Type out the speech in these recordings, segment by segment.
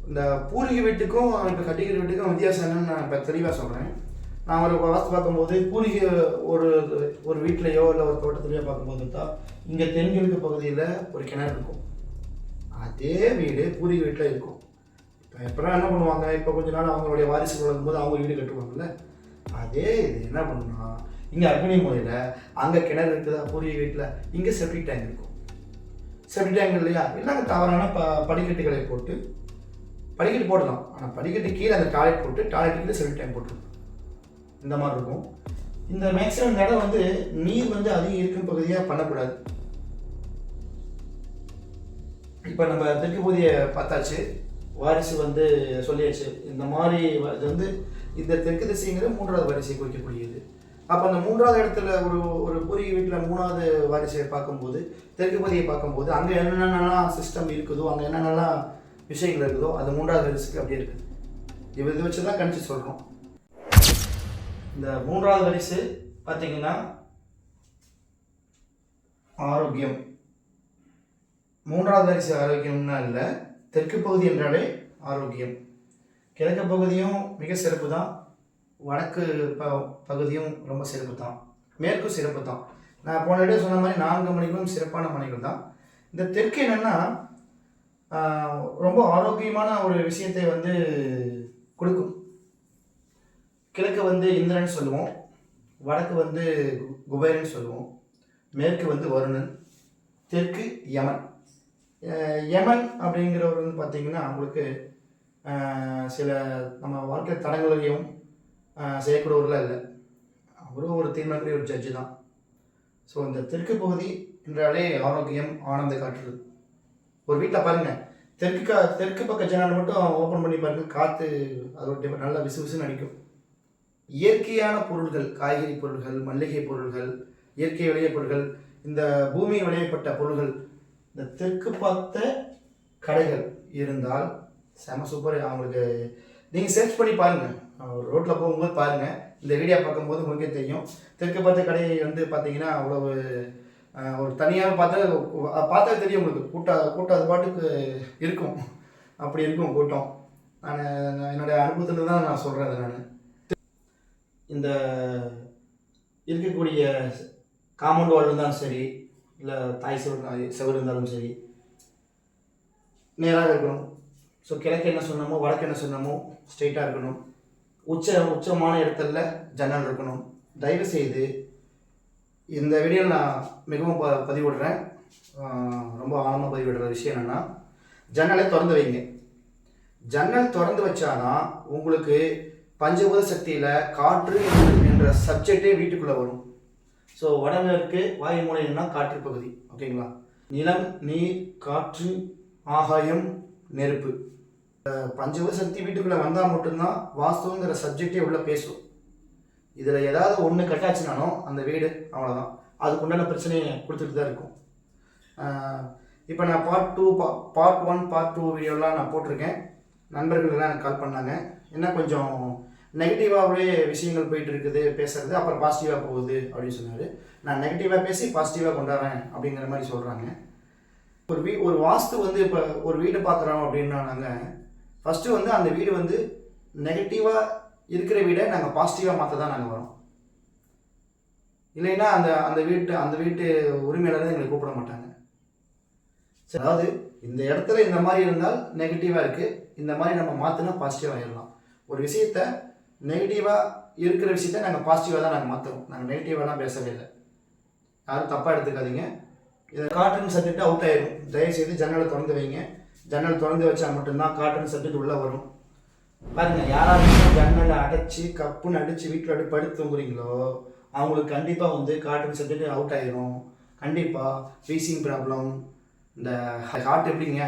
இந்த பூர்வீக வீட்டுக்கும் இப்போ கட்டிக்கிற வீட்டுக்கும் வித்தியாசம் என்னன்னு நான் இப்போ தெளிவாக சொல்கிறேன். நான் ஒரு வாஸ்து பார்க்கும்போது பூர்வீக ஒரு ஒரு வீட்லையோ இல்லை ஒரு தோட்டத்துலையோ பார்க்கும்போது தான் இங்கே தென்கிழக்கு பகுதியில் ஒரு கிணறு இருக்கும். அதே வீடு பூர்வீக வீட்டில் இருக்கும். இப்போ எப்போலாம் என்ன பண்ணுவாங்க, இப்போ கொஞ்ச நாள் அவங்களுடைய வாரிசுகள் வரும்போது அவங்க வீடு கட்டுவாங்கல்ல, அதே இது என்ன பண்ணுன்னா இங்கே அக்னி முறையில் அங்கே கிணறு இருக்குதா பூர்வீக வீட்டில், இங்கே செப்டிக் டேங்க் இருக்கும். செப்டிக் டேங்க் இல்லையா, இல்லைங்க தவறான படிக்கட்டுகளை போட்டு படிக்கட்டு போடலாம். ஆனால் படிக்கட்டு கீழே அந்த டாய்லெட் போட்டு டாய்லெட் கீழே செப்டிக் டேங்க் போட்டுருக்கும். இந்த மாதிரி இருக்கும். இந்த மேக்ஸிமம் இடம் வந்து நீர் வந்து அதிகம் இருக்கும் பகுதியாக பண்ணக்கூடாது. இப்போ நம்ம தெற்கு பகுதியை பார்த்தாச்சு, வாரிசு வந்து சொல்லியாச்சு. இந்த மாதிரி இது வந்து இந்த தெற்கு திசைங்கிற 3வது வாரிசை குறிக்கக்கூடியது. அப்போ அந்த 3வது இடத்துல ஒரு பூர்வீக வீட்டில் 3வது வாரிசை பார்க்கும்போது தெற்கு பகுதியை பார்க்கும்போது அங்கே என்னென்னலாம் சிஸ்டம் இருக்குதோ, அங்கே என்னென்னலாம் விஷயங்கள் இருக்குதோ அது 3வது வாரிசுக்கு அப்படியே இருக்குது. இதை வச்சு தான் கணிச்சு சொல்கிறோம். இந்த 3வது வாரிசு பார்த்தீங்கன்னா ஆரோக்கியம். 3வது வாரிசு ஆரோக்கியம்னா இல்லை, தெற்கு பகுதி என்றாலே ஆரோக்கியம். கிழக்கு பகுதியும் மிக சிறப்பு தான், வடக்கு பகுதியும் ரொம்ப சிறப்பு தான், மேற்கும் சிறப்பு தான். நான் போன இடையே சொன்ன மாதிரி 4 மணிகளும் சிறப்பான மணிகள் தான். இந்த தெற்கு என்னென்னா ரொம்ப ஆரோக்கியமான ஒரு விஷயத்தை வந்து கொடுக்கும். கிழக்கு வந்து இந்திரன் சொல்லுவோம், வடக்கு வந்து குபேரன் சொல்லுவோம், மேற்கு வந்து வருணன், தெற்கு யமன். யமன் அப்படிங்கிறவர் வந்து பார்த்திங்கன்னா உங்களுக்கு சில நம்ம வாழ்க்கை தடங்களையும் செய்யக்கூடியவர்களாக இல்லை, அவரும் ஒரு தீர்மானக்கூடிய ஒரு ஜட்ஜு தான். ஸோ இந்த தெற்கு பகுதி என்றாலே ஆரோக்கியம், ஆனந்த காற்று. ஒரு வீட்டில் பாருங்கள், தெற்கு பக்க ஜன்னல் மட்டும் ஓப்பன் பண்ணி பாருங்கள், காற்று அதோட நல்லா விசுவிசுன்னு அடிக்கும். இயற்கையான பொருள்கள், காய்கறி பொருள்கள், மல்லிகை பொருள்கள், இயற்கை விளைய பொருள்கள், இந்த பூமியில் விளையப்பட்ட பொருள்கள், இந்த தெற்கு பார்த்த கடைகள் இருந்தால் செம சூப்பர். அவங்களுக்கு நீங்கள் சர்ச் பண்ணி பாருங்கள், ரோட்டில் போகும்போது பாருங்கள், இந்த வீடியோ பார்க்கும்போது உங்களுக்கே தெரியும். தெற்கு பார்த்த கடை வந்து பார்த்தீங்கன்னா அவ்வளவு ஒரு தனியாக பார்த்தா தெரியும் உங்களுக்கு. கூட்டம் அது பாட்டுக்கு இருக்கும், அப்படி இருக்கும் கூட்டம். நான் என்னுடைய அனுபவத்தில் தான் நான் சொல்கிறேன். அதை நான் இந்த இருக்கக்கூடிய காம்பவுண்ட் வால் இருந்தாலும் சரி, இல்லை தாய் செவர் இருந்தாலும் சரி, நேராக இருக்கணும். ஸோ கிழக்கு என்ன சொன்னமோ வடக்கு என்ன சொன்னமோ ஸ்ட்ரெயிட்டாக இருக்கணும். உச்சமான இடத்துல ஜன்னல் இருக்கணும். தயவு செய்து இந்த வீடியோவில் நான் மிகவும் பதிவிடுறேன், ரொம்ப ஆழமாக பதிவிடுற விஷயம் என்னென்னா, ஜன்னலை திறந்து வைங்க. ஜன்னல் திறந்து வச்சாதான் உங்களுக்கு பஞ்சபூத சக்தியில் காற்று என்ற சப்ஜெக்டே வீட்டுக்குள்ளே வரும். ஸோ வடமேற்கு வாயு மூலைன்னா காற்று பகுதி, ஓகேங்களா. நிலம், நீர், காற்று, ஆகாயம், நெருப்பு, பஞ்சபூத சக்தி வீட்டுக்குள்ளே வந்தால் மட்டும்தான் வாஸ்துங்கிற சப்ஜெக்டே உள்ளே பேசும். இதில் ஏதாவது ஒன்று கட்டாச்சுனாலும் அந்த வீடு அவ்வளோதான், அதுக்குண்டான பிரச்சனையை கொடுத்துட்டு தான் இருக்கும். இப்போ நான் பார்ட் 1 பார்ட் 2 வீடியோலாம் நான் போட்டிருக்கேன். நண்பர்கள் எல்லாம் எனக்கு கால் பண்ணாங்க, என்ன கொஞ்சம் நெகட்டிவாகவே விஷயங்கள் போயிட்டு இருக்குது பேசுறது, அப்புறம் பாசிட்டிவாக போகுது அப்படின்னு சொன்னார். நான் நெகட்டிவாக பேசி பாசிட்டிவாக கொண்டாடுறேன் அப்படிங்கிற மாதிரி சொல்கிறாங்க. ஒரு வாஸ்து வந்து இப்போ ஒரு வீடு பார்க்குறோம் அப்படின்னா நாங்கள் ஃபஸ்ட்டு வந்து அந்த வீடு வந்து நெகட்டிவாக இருக்கிற வீடை நாங்கள் பாசிட்டிவாக மாற்ற தான் நாங்கள் வரோம். இல்லைன்னா அந்த வீட்டு உரிமையாளர் எங்களை கூப்பிட மாட்டாங்க. சரி, அதாவது இந்த இடத்துல இந்த மாதிரி இருந்தால் நெகட்டிவாக இருக்குது, இந்த மாதிரி நம்ம மாற்றினா பாசிட்டிவாக ஆகிடலாம். ஒரு விஷயத்த நெகட்டிவாக இருக்கிற விஷயத்த நாங்கள் பாசிட்டிவாக தான் நாங்கள் மாற்றுறோம், நாங்கள் நெகட்டிவாலாம் பேசவே இல்லை. யாரும் தப்பாக எடுத்துக்காதீங்க. இதை காற்றுன்னு சப்ஜெக்ட் அவுட் ஆயிடும். தயவுசெய்து ஜன்னலை திறந்து வைங்க. ஜன்னல் திறந்து வச்சா மட்டும்தான் காற்றுன்னு சப்ஜெக்ட் உள்ளே வரும். பாருங்கள், யாராவது ஜன்னலை அடைச்சி கப்புன்னு அடித்து வீட்டில் அப்படி படுத்து தூங்குறீங்களோ அவங்களுக்கு கண்டிப்பாக வந்து காற்றுன்னு சப்ஜெக்ட் அவுட் ஆயிரும். கண்டிப்பாக வீசிங் ப்ராப்ளம், இந்த ஹார்ட் எப்படிங்க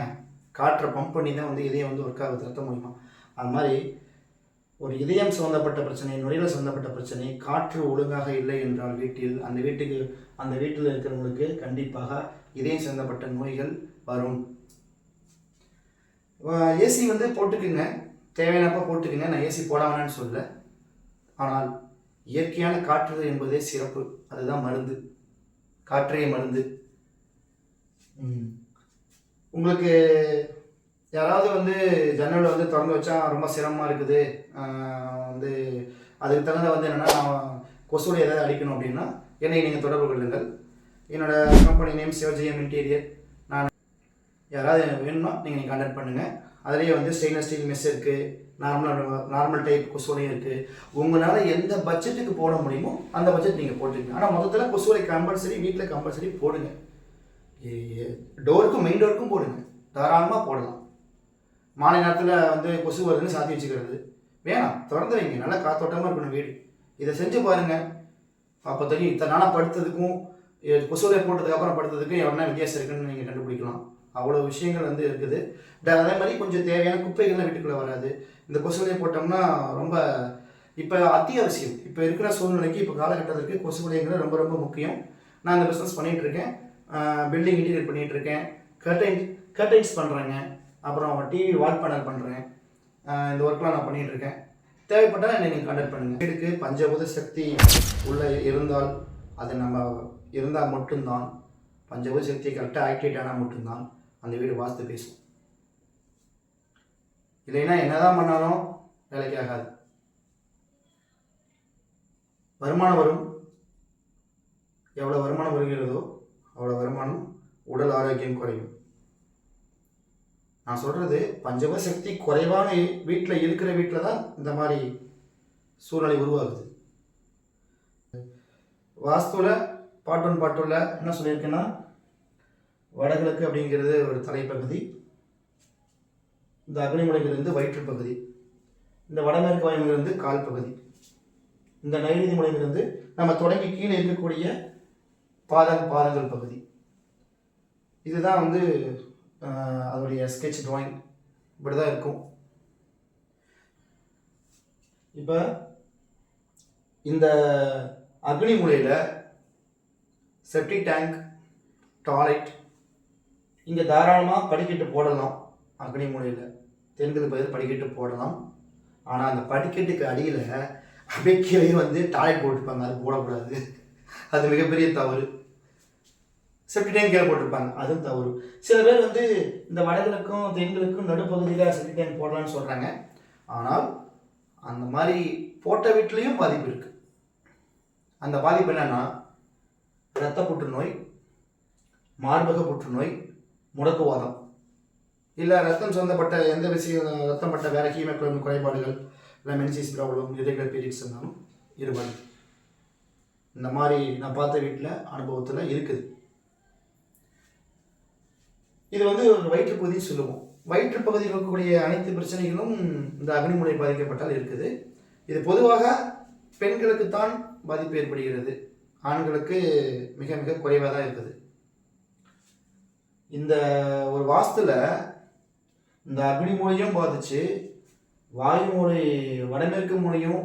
காற்றை பம்ப் பண்ணி தான் வந்து இதயம் வந்து ஒர்க் ஆகுது, ரத்த முடியுமா, அது மாதிரி ஒரு இதயம் சம்மந்தப்பட்ட பிரச்சனை, நுரையீரல் சம்மந்தப்பட்ட பிரச்சனை, காற்று ஒழுங்காக இல்லை என்றால் அந்த வீட்டில் இருக்கிறவங்களுக்கு கண்டிப்பாக இதயம் சம்மந்தப்பட்ட நோய்கள் வரும். ஏசி வந்து போட்டுக்குங்க, தேவையானப்போ போட்டுக்குங்க, நான் ஏசி போடாமன்னு சொல்ல. ஆனால் இயற்கையான காற்று என்பதே சிறப்பு, அதுதான் மருந்து, காற்றே மருந்து. உங்களுக்கு யாராவது வந்து ஜன்னலை வந்து திறந்து வச்சா ரொம்ப சிரமமாக இருக்குது, வந்து அதுக்கு தகுந்த வந்து என்னென்னா நான் கொசுவலை ஏதாவது அடிக்கணும் அப்படின்னா என்னை நீங்கள் தொடர்பு கொள்ளுங்கள். என்னோடய கம்பெனி நேம் சிவஜெயம் இன்டீரியர். நான் யாராவது வேணும்னா நீங்கள் கான்டாக்ட் பண்ணுங்கள். அதுலேயே வந்து ஸ்டெயின்லெஸ் ஸ்டீல் மெஸ் இருக்குது, நார்மல் டைப் கொசுவலையும் இருக்குது. உங்களால் எந்த பட்ஜெட்டுக்கு போட முடியுமோ அந்த பட்ஜெட் நீங்கள் போட்டுக்கங்க. ஆனால் மொத்தத்தில் கொசுவலை கம்பல்சரி வீட்டில் கம்பல்சரி போடுங்க. டோருக்கும் மெயின் டோருக்கும் போடுங்க, தாராளமாக போடலாம். மாலை நேரத்தில் வந்து கொசு வருதுன்னு சாத்தி வச்சுக்கிறது வேணாம், திறந்து வைங்க. நல்லா காத்தோட்டமாக இருக்கணும் வீடு. இதை செஞ்சு பாருங்கள், அப்போ தெரியும் இத்தனை நாளாக படுத்ததுக்கும் கொசுவலை போட்டதுக்கப்புறம் படுத்ததுக்கும் என்ன வித்தியாசம் இருக்குன்னு நீங்கள் கண்டுபிடிக்கலாம். அவ்வளோ விஷயங்கள் வந்து இருக்குது. அதே மாதிரி கொஞ்சம் தேவையான குப்பைகள்லாம் வீட்டுக்குள்ளே வராது. இந்த கொசுவலையை போட்டோம்னா ரொம்ப இப்போ அத்தியாவசியம். இப்போ இருக்கிற சூழ்நிலைக்கு, இப்போ காலகட்டத்திற்கு கொசுவலைங்கிறது ரொம்ப ரொம்ப முக்கியம். நான் இந்த பிஸ்னஸ் பண்ணிகிட்ருக்கேன், பில்டிங் இன்டீரியர் பண்ணிகிட்ருக்கேன், கர்டைன்ஸ் பண்ணுறேங்க, அப்புறம் டிவி வால் பேனல் பண்ணுறேன். இந்த ஒர்க்லாம் நான் பண்ணிகிட்ருக்கேன். தேவைப்பட்டால் என்னை நீங்கள் கான்டாக்ட் பண்ணுங்கள். வீடுக்கு பஞ்சபூத சக்தி உள்ளே இருந்தால், அது நம்ம இருந்தால் மட்டும்தான், பஞ்சபூத சக்தி கரெக்டாக ஆக்டிவேட் ஆனால் மட்டும்தான் அந்த வீடு வாஸ்து பேசும். இல்லைன்னா என்னதான் பண்ணாலும் வேலைக்கு ஆகாது. வருமானம் வரும், எவ்வளோ வருமானம் வருகிறதோ அவ்வளோ வருமானம், உடல் ஆரோக்கியம் குறையும். நான் சொல்கிறது பஞ்சபூத சக்தி குறைவான வீட்டில் இருக்கிற வீட்டில் தான் இந்த மாதிரி சூழ்நிலை உருவாகுது. வாஸ்துவில் பாட்டுள்ள என்ன சொல்லியிருக்கேன்னா, வடகிழக்கு அப்படிங்கிறது ஒரு தலைப்பகுதி, இந்த அக்னிமுலையிலிருந்து வயிற்றுப்பகுதி, இந்த வடமேற்கு வாயுவிலிருந்து கால் பகுதி, இந்த நைவேதி முனையிலிருந்து நம்ம தொடங்கி கீழே இருக்கக்கூடிய பாதங்கள் பகுதி. இதுதான் வந்து அதோடைய ஸ்கெட்ச் ட்ராயிங். இப்படி தான் இருக்கும். இப்போ இந்த அக்னி மூலையில் செப்டிக் டேங்க், டாய்லெட், இங்கே தாராளமாக படிக்கட்டு போடலாம். அக்னி மூலையில் தென்கிழக்கு பகுதியில் படிக்கட்டு போடலாம். ஆனால் அந்த படிக்கட்டுக்கு அடியில் அப்படியே கீழே வந்து டாய்லெட் போட்டுருப்பாங்க, அது போடக்கூடாது. அது மிகப்பெரிய தவறு. செப்டிக் டேங்க் கீழே போட்டிருப்பாங்க, அதுவும் தவறு. சில பேர் வந்து இந்த வடகிழக்கும் தென்கிழக்கும் நடுப்பகுதியில் செப்டிக் டேங்க் போடலான்னு சொல்கிறாங்க. ஆனால் அந்த மாதிரி போட்ட வீட்லேயும் பாதிப்பு இருக்குது. அந்த பாதிப்பு என்னென்னா, இரத்த புற்றுநோய், மார்பக புற்றுநோய், முடக்குவாதம், இல்லை ரத்தம் சொந்தப்பட்ட எந்த விஷயம், ரத்தம் பட்ட வேறு ஹீமோகுளோபின் குறைபாடுகள், இல்லை மென்சிஸ் ப்ராப்ளம், இரெகுலர் பீரியட்ஸ் இருந்தாலும் இருபாடு. இந்த மாதிரி நான் பார்த்த வீட்டில் அனுபவத்தில் இருக்குது. இது வந்து ஒரு வயிற்றுப்பகுதின்னு சொல்லுவோம். வயிற்றுப்பகுதியில் இருக்கக்கூடிய அனைத்து பிரச்சனைகளும் இந்த அக்னிமுலை பாதிக்கப்பட்டால் இருக்குது. இது பொதுவாக பெண்களுக்குத்தான் பாதிப்பு ஏற்படுகிறது, ஆண்களுக்கு மிக மிக குறைவாக தான் இருக்குது. இந்த ஒரு வாஸ்துல இந்த அக்னி மூலையும் பாதிச்சு வாயு மூலை வடமேற்கு மூலையும்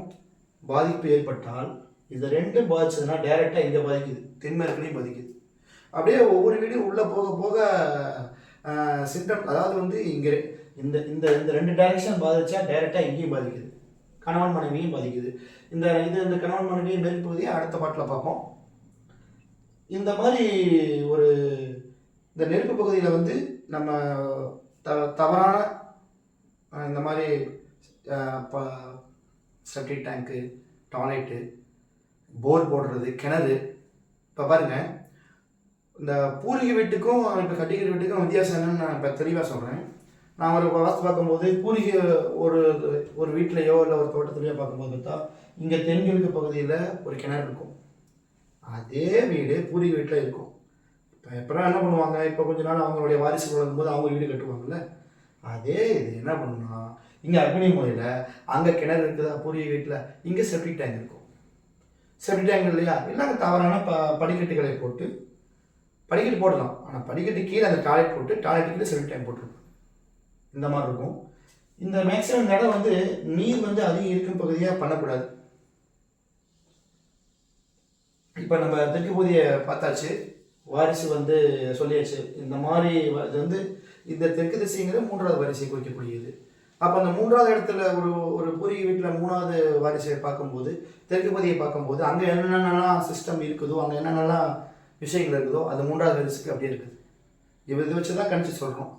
பாதிப்பு ஏற்பட்டால், இது ரெண்டும் பாதிச்சதுன்னா டைரெக்டாக இங்கே பாதிக்குது, தென்மேற்குலையும் பாதிக்குது. அப்படியே ஒவ்வொரு வீடும் உள்ளே போக போக சிம்டம், அதாவது வந்து இங்கே இந்த இந்த இந்த ரெண்டு டைரக்ஷன் பாதிச்சா டைரெக்டாக இங்கேயும் பாதிக்குது, கணவன் மனைவியும் பாதிக்குது. இந்த கணவன் மனைவியும் மேல் பகுதியை அடுத்த பாட்டில் பார்ப்போம். இந்த மாதிரி ஒரு இந்த நெருப்பு பகுதியில் வந்து நம்ம தவறான இந்த மாதிரி செப்டிக் டேங்க்கு, டாய்லெட்டு, போர் போடுறது, கிணறு. இப்போ பாருங்கள், இந்த பூர்வீக வீட்டுக்கும் இப்போ கட்டிக்கிற வீட்டுக்கும் வித்தியாசம் என்னன்னு நான் இப்போ தெளிவாக சொல்கிறேன். நான் ஒரு வாஸ்து பார்க்கும்போது பூர்வீக ஒரு வீட்டிலையோ இல்லை ஒரு தோட்டத்துலையோ பார்க்கும்போது பார்த்தா இங்கே தென்கிழக்கு பகுதியில் ஒரு கிணறு இருக்கும். அதே வீடு பூர்வீக வீட்டில் இருக்கும். இப்போ எப்போலாம் என்ன பண்ணுவாங்க, இப்போ கொஞ்ச நாள் அவங்களுடைய வாரிசுகள் வரும்போது அவங்க வீடு கட்டுவாங்கல்ல, அதே இது என்ன பண்ணணும்னா, இங்கே அக்னி மூலையில் அங்கே கிணறு இருக்குதா பூர்வீக வீட்டில், இங்கே செப்டிக் டேங்க் இருக்கும். செப்டிக் டேங்க் இல்லையா, இல்லை தவறான படிக்கட்டுகளை போட்டு படிக்கட்டு போடலாம். ஆனால் படிக்கட்டு கீழே அந்த டாய்லெட் போட்டு டாய்லெட் கீழே செப்டிக் டேங்க் போட்டுருக்கும். இந்த மாதிரி இருக்கும். இந்த மேக்ஸிமம் இடம் வந்து நீர் வந்து அதிகம் இருக்கும் பகுதியாக பண்ணக்கூடாது. இப்போ நம்ம தெற்கு பகுதியை பார்த்தாச்சு, வாரிசு வந்து சொல்லியாச்சு. இந்த மாதிரி இது வந்து இந்த தெற்கு திசைங்கிறது 3வது வாரிசை குறிக்கக்கூடியது. அப்போ அந்த 3வது இடத்துல ஒரு பூர்வீக வீட்டில் 3வது வாரிசை பார்க்கும்போது, தெற்கு பகுதியை பார்க்கும்போது அங்கே என்னென்னலாம் சிஸ்டம் இருக்குதோ, அங்கே என்னென்னலாம் விஷயங்கள் இருக்குதோ, அது 3வது வாரிசுக்கு அப்படியே இருக்குது. இதை வச்சு தான் கணிச்சு சொல்கிறோம்.